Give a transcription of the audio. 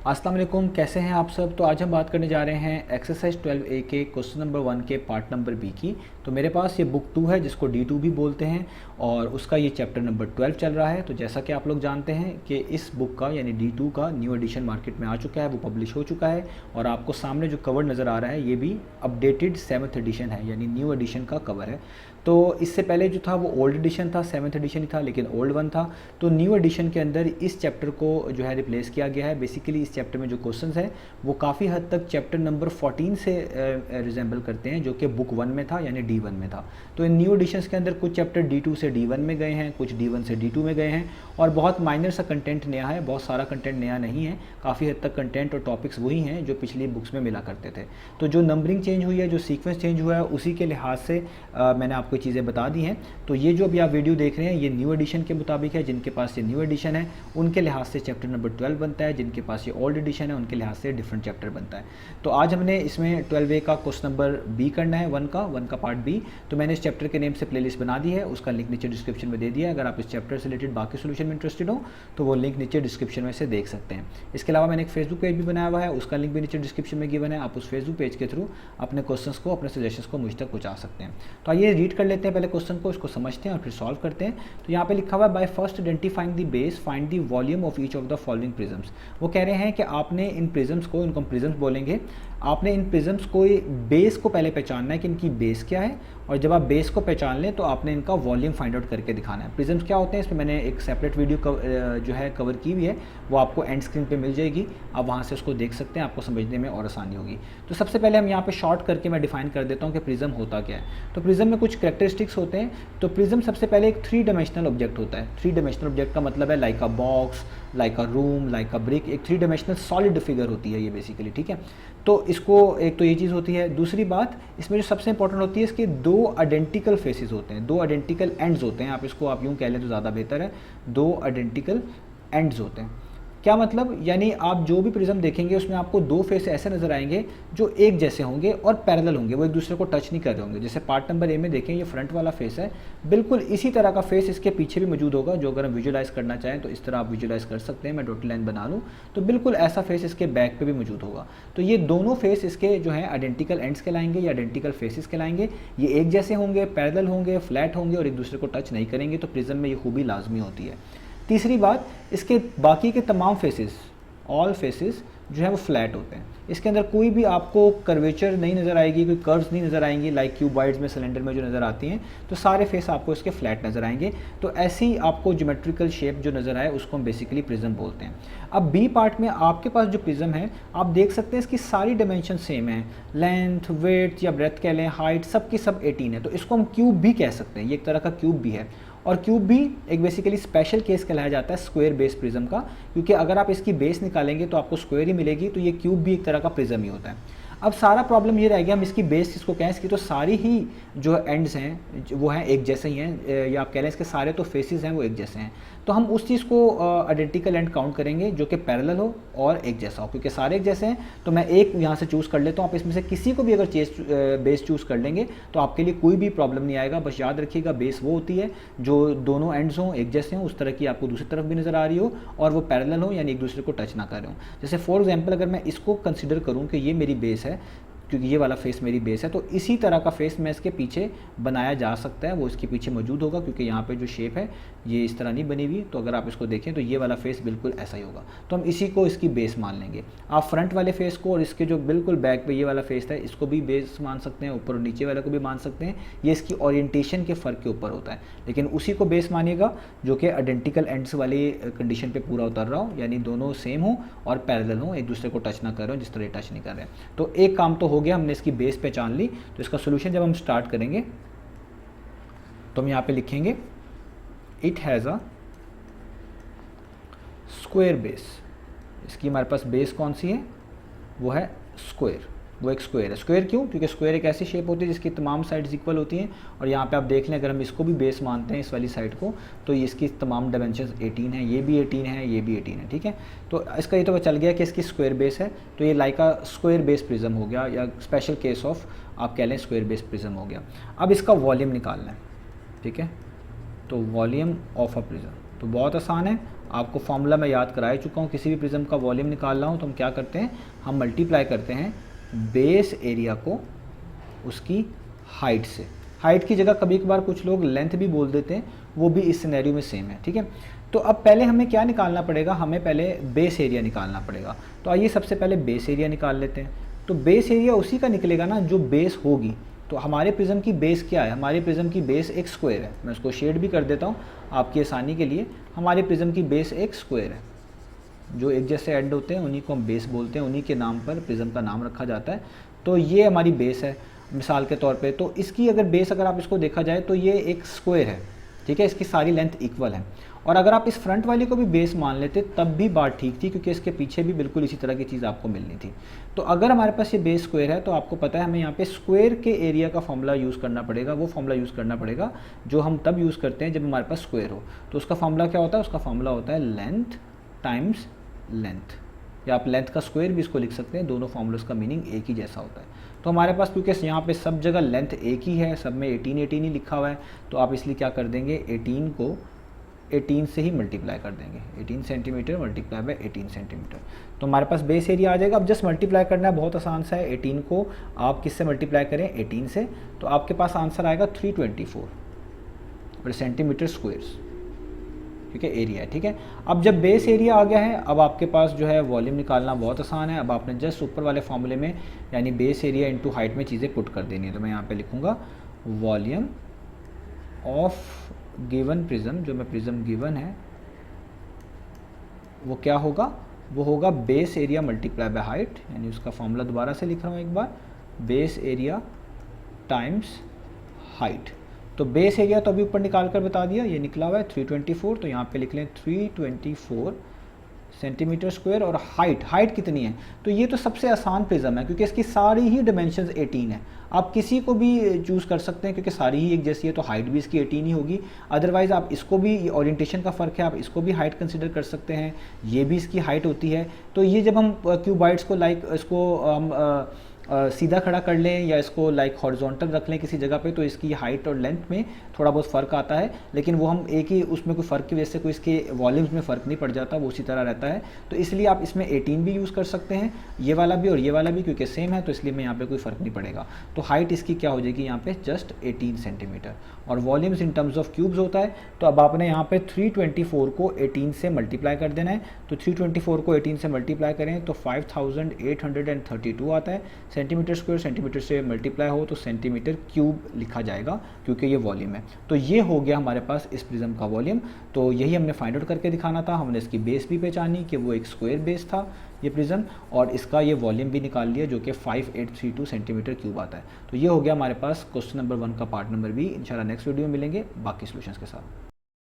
अस्सलाम वालेकुम, कैसे हैं आप सब। तो आज हम बात करने जा रहे हैं एक्सरसाइज 12A के क्वेश्चन नंबर 1 के पार्ट नंबर बी की। तो मेरे पास ये बुक 2 है जिसको D2 भी बोलते हैं और उसका ये चैप्टर नंबर 12 चल रहा है। तो जैसा कि आप लोग जानते हैं कि इस बुक का यानी D2 का न्यू एडिशन मार्केट में आ चुका है, वो पब्लिश हो चुका है और आपको सामने जो कवर नज़र आ रहा है ये भी अपडेटेड 7th एडिशन है, यानी न्यू एडिशन का कवर है। तो इससे पहले जो था वो ओल्ड एडिशन था, 7th एडिशन ही था लेकिन ओल्ड वन था। तो न्यू एडिशन के अंदर इस चैप्टर को जो है रिप्लेस किया गया है। बेसिकली इस चैप्टर में जो क्वेश्चंस हैं वो काफ़ी हद तक चैप्टर नंबर 14 से रिजेंबल करते हैं, जो कि बुक 1 में था यानी D1 में था। तो इन न्यू एडिशंस के अंदर कुछ चैप्टर D2 से D1 में गए हैं, कुछ D1 से D2 में गए हैं और बहुत माइनर सा कंटेंट नया है, बहुत सारा कंटेंट नया नहीं है। काफ़ी हद तक कंटेंट और टॉपिक्स वही हैं जो पिछली बुक्स में मिला करते थे। तो जो नंबरिंग चेंज हुई है, जो सीक्वेंस चेंज हुआ है, उसी के लिहाज से मैंने आपको चीज़ें बता दी हैं। तो ये जो अभी आप वीडियो देख रहे हैं ये न्यू एडिशन के मुताबिक है। जिनके पास ये न्यू एडिशन है उनके लिहाज से चैप्टर नंबर 12 बनता है, जिनके पास ये ओल्ड एडिशन है उनके लिहाज से डिफरेंट चैप्टर बनता है। तो आज हमने इसमें 12A का क्वेश्चन नंबर बी करना है, 1 का पार्ट बी। तो मैंने इस चैप्टर के नेम से प्लेलिस्ट बना दी है, उसका लिंक नीचे डिस्क्रिप्शन में दे दिया है। अगर आप इस चैप्टर से रिलेटेड बाकी सोल्यूशन में इंटरेस्टेड हो तो वो लिंक नीचे डिस्क्रिप्शन में से देख सकते हैं। इसके अलावा मैंने एक फेसबुक पेज भी बनाया हुआ है, उसका लिंक भी नीचे डिस्क्रिप्शन में गिवन है। आप उस फेसबुक पेज के थ्रू अपने क्वेश्चंस को, अपने सजेशंस को मुझ तक पहुँचा सकते हैं। तो आइए रीड कर लेते हैं पहले क्वेश्चन को, इसको समझते हैं और फिर सॉल्व करते हैं। तो यहाँ पे लिखा हुआ है by first identifying the base find the volume of each of the following prisms. वो कह रहे हैं कि आपने इन प्रिज्म्स को, इनको हम प्रिज्म्स बोलेंगे, आपने इन प्रिज्म्स को बेस को पहले पहचानना है कि इनकी बेस क्या है और जब आप बेस को पहचान लें तो आपने इनका वॉल्यूम फाइंड आउट करके दिखाना है। प्रिज्म्स क्या होते हैं इसमें मैंने एक सेपरेट वीडियो जो है कवर की हुई है, वो आपको एंड स्क्रीन पे मिल जाएगी। आप वहाँ से उसको देख सकते हैं, आपको समझने में और आसानी होगी। तो सबसे पहले हम यहाँ पे शॉर्ट करके मैं डिफाइन कर देता हूँ कि प्रिज्म होता क्या है। तो प्रिज्म में कुछ कैरेक्टरिस्टिक्स होते हैं। तो प्रिज्म सबसे पहले एक 3 डायमेंशनल ऑब्जेक्ट होता है। 3 डायमेंशनल ऑब्जेक्ट का मतलब है लाइक अ बॉक्स, लाइक अ रूम, लाइक अ ब्रिक। एक 3 डायमेंशनल सॉलिड फिगर होती है ये बेसिकली, ठीक है। तो इसको एक तो ये चीज़ होती है। दूसरी बात इसमें जो सबसे इंपॉर्टेंट होती है, इसके 2 आइडेंटिकल फेसेस होते हैं, 2 आइडेंटिकल एंड्स होते हैं। आप इसको आप यूँ कह लें तो ज़्यादा बेहतर है, 2 आइडेंटिकल एंड्स होते हैं। क्या मतलब, यानी आप जो भी प्रिज्म देखेंगे उसमें आपको 2 फेस ऐसे नज़र आएंगे जो एक जैसे होंगे और पैरेलल होंगे, वो एक दूसरे को टच नहीं कर रहे होंगे। जैसे पार्ट नंबर ए में देखें, ये फ्रंट वाला फेस है, बिल्कुल इसी तरह का फेस इसके पीछे भी मौजूद होगा। जो अगर हम विजुलाइज करना चाहें तो इस तरह आप विजुलाइज कर सकते हैं। मैं डॉटेड लाइन बना लूँ तो बिल्कुल ऐसा फेस इसके बैक पे भी मौजूद होगा। तो ये दोनों फेस इसके जो है आइडेंटिकल एंड्स कहलाएंगे या आइडेंटिकल फेसेस कहलाएंगे। ये एक जैसे होंगे, पैरेलल होंगे, फ्लैट होंगे और एक दूसरे को टच नहीं करेंगे। तो प्रिज्म में ये खूबी लाजमी होती है। तीसरी बात, इसके बाकी के तमाम फेसेस, ऑल फेसेस जो है वो फ्लैट होते हैं। इसके अंदर कोई भी आपको कर्वेचर नहीं नज़र आएगी, कोई कर्व्स नहीं नज़र आएंगी लाइक क्यूबॉइड्स में, सिलेंडर में जो नज़र आती हैं। तो सारे फेस आपको इसके फ्लैट नज़र आएंगे। तो ऐसी आपको ज्योमेट्रिकल शेप जो नज़र आए उसको हम बेसिकली प्रिज्म बोलते हैं। अब बी पार्ट में आपके पास जो प्रिज्म है आप देख सकते हैं इसकी सारी डायमेंशन सेम है, लेंथ, वेड्थ या ब्रेथ कह लें, हाइट, सब की सब 18 है। तो इसको हम क्यूब भी कह सकते हैं, ये एक तरह का क्यूब भी है। और क्यूब भी एक बेसिकली स्पेशल केस कहलाया जाता है स्क्वायर बेस प्रिज्म का, क्योंकि अगर आप इसकी बेस निकालेंगे तो आपको स्क्वायर ही मिलेगी। तो ये क्यूब भी एक तरह का प्रिज्म ही होता है। अब सारा प्रॉब्लम ये रह गया, हम इसकी बेस किसको कहें। इसकी तो सारी ही जो एंड्स हैं वो हैं एक जैसे ही हैं, या आप कह लें इसके सारे तो फेसेस हैं वो एक जैसे हैं। तो हम उस चीज़ को आइडेंटिकल एंड काउंट करेंगे जो कि पैरेलल हो और एक जैसा हो, क्योंकि सारे एक जैसे हैं। तो मैं एक यहाँ से चूज़ कर लेता हूँ, आप इसमें से किसी को भी अगर बेस चूज़ कर लेंगे तो आपके लिए कोई भी प्रॉब्लम नहीं आएगा। बस याद रखिएगा बेस वो होती है जो दोनों एंड्स हों, एक जैसे हों, उस तरह की आपको दूसरी तरफ भी नज़र आ रही हो और वो पैरेलल हो, यानी एक दूसरे को टच ना कर रहे हो। जैसे फॉर एग्जाम्पल अगर मैं इसको कंसिडर करूँ कि ये मेरी बेस है, क्योंकि ये वाला फेस मेरी बेस है, तो इसी तरह का फेस मैं इसके पीछे बनाया जा सकता है। वो इसके पीछे मौजूद होगा क्योंकि यहाँ पे जो शेप है ये इस तरह नहीं बनी हुई। तो अगर आप इसको देखें तो ये वाला फेस बिल्कुल ऐसा ही होगा। तो हम इसी को इसकी बेस मान लेंगे। आप फ्रंट वाले फेस को और इसके जो बिल्कुल बैक पे ये वाला फेस है इसको भी बेस मान सकते हैं, ऊपर और नीचे वाले को भी मान सकते हैं। ये इसकी ओरिएंटेशन के फ़र्क के ऊपर होता है, लेकिन उसी को बेस मानिएगा जो कि आइडेंटिकल एंड्स वाली कंडीशन पर पूरा उतर रहा हो, यानी दोनों सेम हो और पैरेलल हो, एक दूसरे को टच ना कर रहे हो जिस तरह टच नहीं कर रहे। तो एक काम तो हो गया, हमने इसकी बेस पहचान ली। तो इसका सॉल्यूशन जब हम स्टार्ट करेंगे तो हम यहाँ पे लिखेंगे it has a square base. इसकी हमारे पास बेस कौन सी है, वो है स्क्वायर, वो एक स्क्वायर है। स्क्वायर क्यों, क्योंकि स्क्वायर एक ऐसी शेप होती है जिसकी तमाम साइड्स इक्वल होती हैं। और यहाँ पे आप देख लें, अगर हम इसको भी बेस मानते हैं इस वाली साइड को, तो इसकी तमाम डायमेंशंस 18 है, ये भी 18 है, ये भी 18 है, ठीक है। तो इसका ये तो चल गया कि इसकी स्क्वायर बेस है। तो ये like a square base prism हो गया, या स्पेशल केस ऑफ आप कह लें स्क्वायर बेस प्रिज्म हो गया। अब इसका वॉल्यूम निकालना है, ठीक है। तो वॉल्यूम ऑफ अ प्रिज्म तो बहुत आसान है। आपको फॉर्मूला मैं याद करा चुका हूँ, किसी भी प्रिज्म का वॉल्यूम निकाल रहा हूँ तो हम क्या करते हैं, हम मल्टीप्लाई करते हैं बेस एरिया को उसकी हाइट से। हाइट की जगह कभी कभार कुछ लोग लेंथ भी बोल देते हैं, वो भी इस सिनेरियो में सेम है, ठीक है। तो अब पहले हमें क्या निकालना पड़ेगा, हमें पहले बेस एरिया निकालना पड़ेगा। तो आइए सबसे पहले बेस एरिया निकाल लेते हैं। तो बेस एरिया उसी का निकलेगा ना जो बेस होगी। तो हमारे प्रिज्म की बेस क्या है, हमारे प्रिज्म की बेस एक स्क्वायर है। मैं उसको शेड भी कर देता हूँ आपकी आसानी के लिए। हमारे प्रिज्म की बेस एक स्क्वायर है, जो एक जैसे ऐड होते हैं उन्हीं को हम बेस बोलते हैं, उन्हीं के नाम पर प्रिज्म का नाम रखा जाता है। तो ये हमारी बेस है मिसाल के तौर पे। तो इसकी अगर बेस अगर आप इसको देखा जाए तो ये एक स्क्वायर है, ठीक है, इसकी सारी लेंथ इक्वल है। और अगर आप इस फ्रंट वाली को भी बेस मान लेते तब भी बात ठीक थी, क्योंकि इसके पीछे भी बिल्कुल इसी तरह की चीज़ आपको मिलनी थी। तो अगर हमारे पास ये बेस स्क्वायर है तो आपको पता है हमें यहाँ पे स्क्वायर के एरिया का फॉर्मूला यूज़ करना पड़ेगा, वो फॉर्मूला यूज़ करना पड़ेगा जो हम तब यूज़ करते हैं जब हमारे पास स्क्वायर हो। तो उसका फॉर्मूला क्या होता है, उसका फॉर्मूला होता है लेंथ टाइम्स लेंथ, या आप लेंथ का स्क्वायर भी इसको लिख सकते हैं, दोनों फॉर्मूलाज का मीनिंग एक ही जैसा होता है। तो हमारे पास क्योंकि यहाँ पे सब जगह लेंथ एक ही है, सब में 18 ही लिखा हुआ है, तो आप इसलिए क्या कर देंगे, 18 को 18 से ही मल्टीप्लाई कर देंगे। 18 सेंटीमीटर मल्टीप्लाई बाय 18 सेंटीमीटर, तो हमारे पास बेस एरिया आ जाएगा। अब जस्ट मल्टीप्लाई करना है, बहुत आसान सा है। 18 को आप किससे मल्टीप्लाई करें, 18 से, तो आपके पास आंसर आएगा 324 सेंटीमीटर स्क्वायर्स, ठीक है, एरिया है, ठीक है। अब जब बेस एरिया आ गया है, अब आपके पास जो है वॉल्यूम निकालना बहुत आसान है। अब आपने जस्ट ऊपर वाले फॉर्मूले में यानी बेस एरिया इंटू हाइट में चीज़ें पुट कर देनी है। तो मैं यहाँ पे लिखूँगा वॉल्यूम ऑफ गिवन प्रिज्म, जो मैं प्रिज्म गिवन है वो क्या होगा, वो होगा base area multiply by height, यानी उसका फॉर्मूला दोबारा से लिख रहा हूँ एक बार, बेस एरिया टाइम्स हाइट। तो बेस एरिया तो अभी ऊपर निकाल कर बता दिया, ये निकला हुआ है 324, तो यहाँ पे लिख लें 324 सेंटीमीटर स्क्वायर। और हाइट कितनी है, तो ये तो सबसे आसान प्रिज्म है क्योंकि इसकी सारी ही डिमेंशंस 18 है। आप किसी को भी चूज़ कर सकते हैं क्योंकि सारी ही एक जैसी है, तो हाइट भी इसकी 18 ही होगी। अदरवाइज़ आप इसको भी, ओरिएंटेशन का फ़र्क है, आप इसको भी हाइट कंसिडर कर सकते हैं, ये भी इसकी हाइट होती है। तो ये जब हम क्यूबाइड्स को इसको हम सीधा खड़ा कर लें या इसको लाइक हॉरिजॉन्टल रख लें किसी जगह पे, तो इसकी हाइट और लेंथ में थोड़ा बहुत फ़र्क आता है, लेकिन वो हम एक ही उसमें कोई फ़र्क की वजह से कोई इसके वॉल्यूम्स में फ़र्क नहीं पड़ जाता, वो उसी तरह रहता है। तो इसलिए आप इसमें 18 भी यूज़ कर सकते हैं, ये वाला भी और ये वाला भी, क्योंकि सेम है, तो इसलिए मैं यहाँ पे कोई फ़र्क नहीं पड़ेगा। तो हाइट इसकी क्या हो जाएगी यहाँ पे, जस्ट 18 सेंटीमीटर। और volumes in terms of cubes होता है, तो अब आपने यहाँ पे 324 को 18 से मल्टीप्लाई कर देना है। तो 324 को 18 से मल्टीप्लाई करें तो 5832 आता है सेंटीमीटर स्क्वायर। सेंटीमीटर से मल्टीप्लाई हो तो सेंटीमीटर क्यूब लिखा जाएगा क्योंकि ये वॉल्यूम है। तो ये हो गया हमारे पास इस प्रिज्म का वॉल्यूम। तो यही हमने फाइंड आउट करके दिखाना था। हमने इसकी बेस भी पहचानी कि वो एक स्क्वायर बेस था ये प्रिज्म, और इसका ये वॉल्यूम भी निकाल लिया जो कि 5832 सेंटीमीटर क्यूब आता है। तो ये हो गया हमारे पास क्वेश्चन नंबर 1 का पार्ट नंबर बी। इंशाल्लाह नेक्स्ट वीडियो में मिलेंगे बाकी सॉल्यूशंस के साथ।